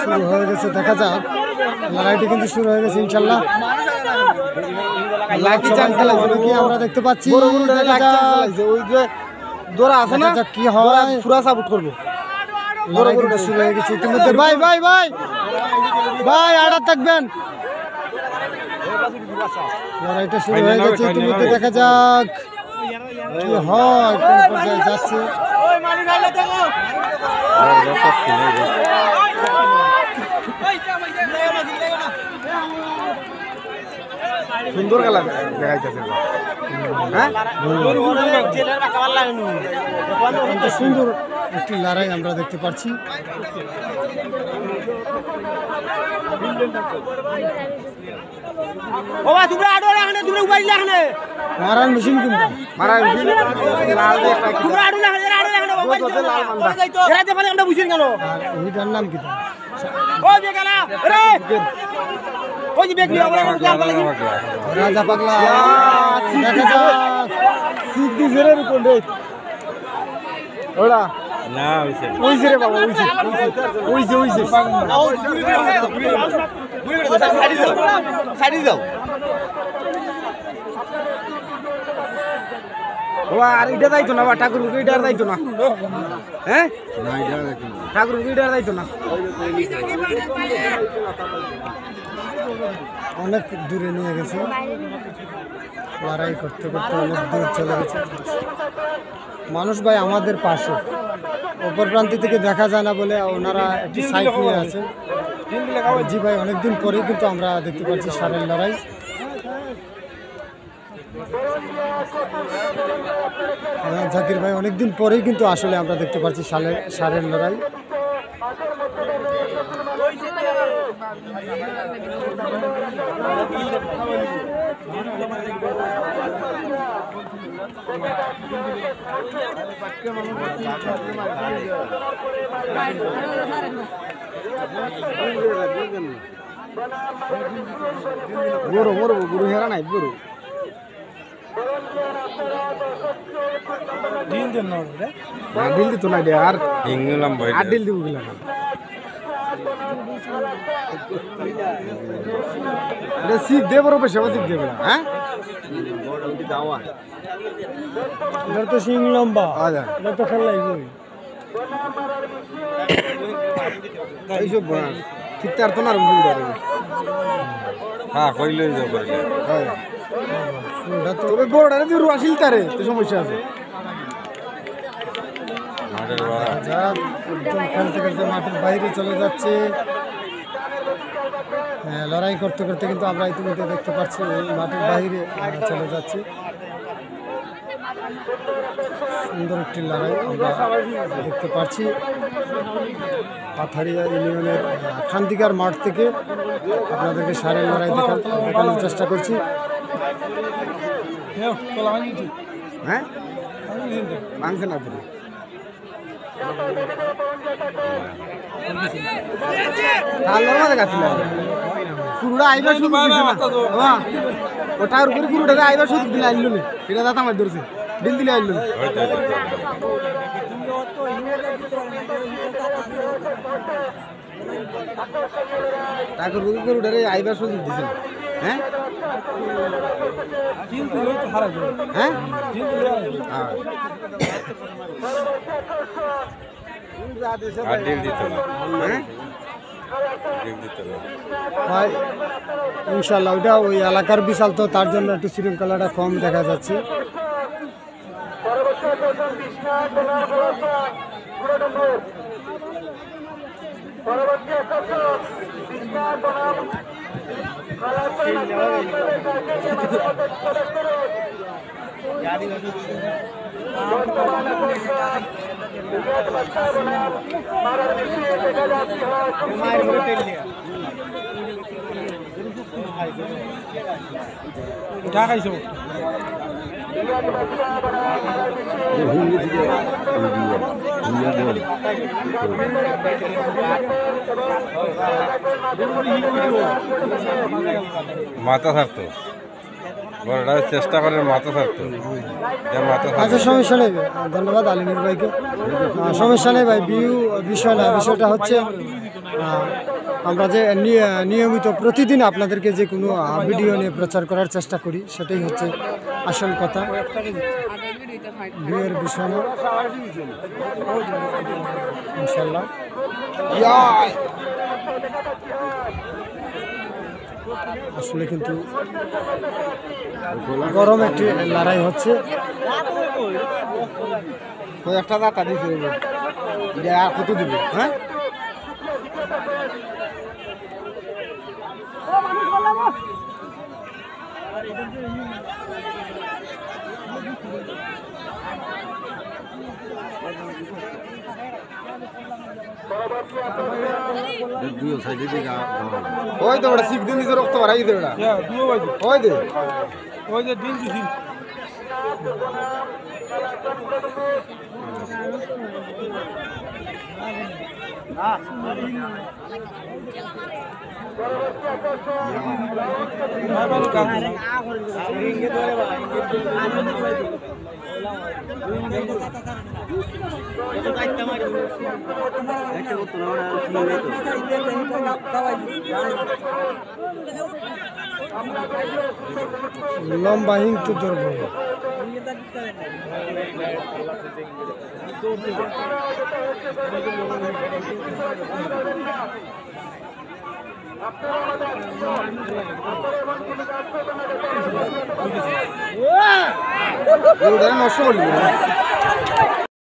শুরু হয়ে গেছে, দেখা যাক। লড়াইটি কিন্তু শুরু হয়ে গেছে ইনশাল্লাহ। আমরা দেখতে পাচ্ছি কি হয়, পুরা সাপোর্ট করবো। লড়াই কিন্তু শুরু হয়ে গেছে ইতিমধ্যে। ভাই ভাই ভাই ভাই আড়া থাকবেন। লড়াইটা শুরু হয়ে গেছে ইতিমধ্যে, দেখা যাক কি হয়, কোন পর্যায়ে যাচ্ছে। সুন্দর খেলা দেখাইতেছে, সুন্দর একটি লড়াই আমরা দেখতে পাচ্ছি। মারার মেশিন কিন্তু এটার নাম কি? রাজা পাগলা, দেখা যাক সিদ্ধি ফেরের কোনটা ওরা না ওইছে রে বাবা, ওইছে সাইডে যাও বাবা। আর এটা যাইতো না বা ঠাকুর এটার যাইতো না, হ্যাঁ ঠাকুর এটার যাইতো না। অনেক দূরে নিয়ে গেছে, লড়াই করতে করতে অনেক দূর চলে গেছে। মানুষ ভাই আমাদের পাশে, অপর প্রান্তি থেকে দেখা যায় না বলে ওনারা একটি সাইড নিয়ে আছে। জি ভাই, অনেকদিন পরেই কিন্তু আমরা দেখতে পাচ্ছি ষাঁড়ের লড়াই। জাকির ভাই, অনেকদিন পরেই কিন্তু আসলে আমরা দেখতে পাচ্ছি ষাঁড়ের লড়াই। গরু মরবো, গরু হেরা নাই, গরু ডিল দিত না আর ডিল দিব গেল। এটা শিখ দে বড় পেশা, শিখ দেবে না, হ্যাঁ এটা তো সিং লম্বা, এটা তো খেলাই এইসব ঠিক তার তো না। হ্যাঁ কইলে তবে বড়টা যদি আসিল তারে তো সমস্যা আছে। খেলতে খেলতে মাঠের বাইরে চলে যাচ্ছে। লড়াই করতে করতে কিন্তু আমরা ইতিমধ্যে দেখতে পাচ্ছি মাঠের বাইরে চলে যাচ্ছে। সুন্দর একটি লড়াই আমরা দেখতে পাচ্ছি পাথারিয়া ইউনিয়নের খান্দিকার মাঠ থেকে আপনাদেরকে ষাঁড়ের লড়াই দেখানোর চেষ্টা করছি। হ্যাঁ মাংস না পুরোটা আইবার শুধু ওটার উপরে পুরোটা আইবার শুধু দিলে আইল এটা দাঁত আমার ধরছে দিল দিলে আইল তাকে গরুটারে আইবার সুযোগ দিছে না, হ্যাঁ হ্যাঁ ভাই ইনশাল্লাহ ওইটা ওই এলাকার বিশাল, তো তার জন্য একটু শৃঙ্খলাটা কম দেখা যাচ্ছে। মাথা থাকতো বড়টা চেষ্টা করে মাথা ছাড়তো আচ্ছা সমস্যা নেই ভাই। ধন্যবাদ আলিমুর ভাইকে। সমস্যা নেই ভাই, বিষয় না, বিষয়টা হচ্ছে আমরা যে নিয়মিত প্রতিদিন আপনাদেরকে যে কোনো ভিডিও নিয়ে প্রচার করার চেষ্টা করি, সেটাই হচ্ছে আসল কথা। বিয়ের বিষয় না ইনশাল্লাহ। আসলে কিন্তু গরম একটি লড়াই হচ্ছে। একটা দাতা দিছে আর কত দিবে? হ্যাঁ ওই তো ওটা শিখ দিন দিছে রক্ত বাড়াই দিতে ওটা ওই দে ওই যে দিন দিছি লম্বা হিং তো ধরবো। নষ্ট করলি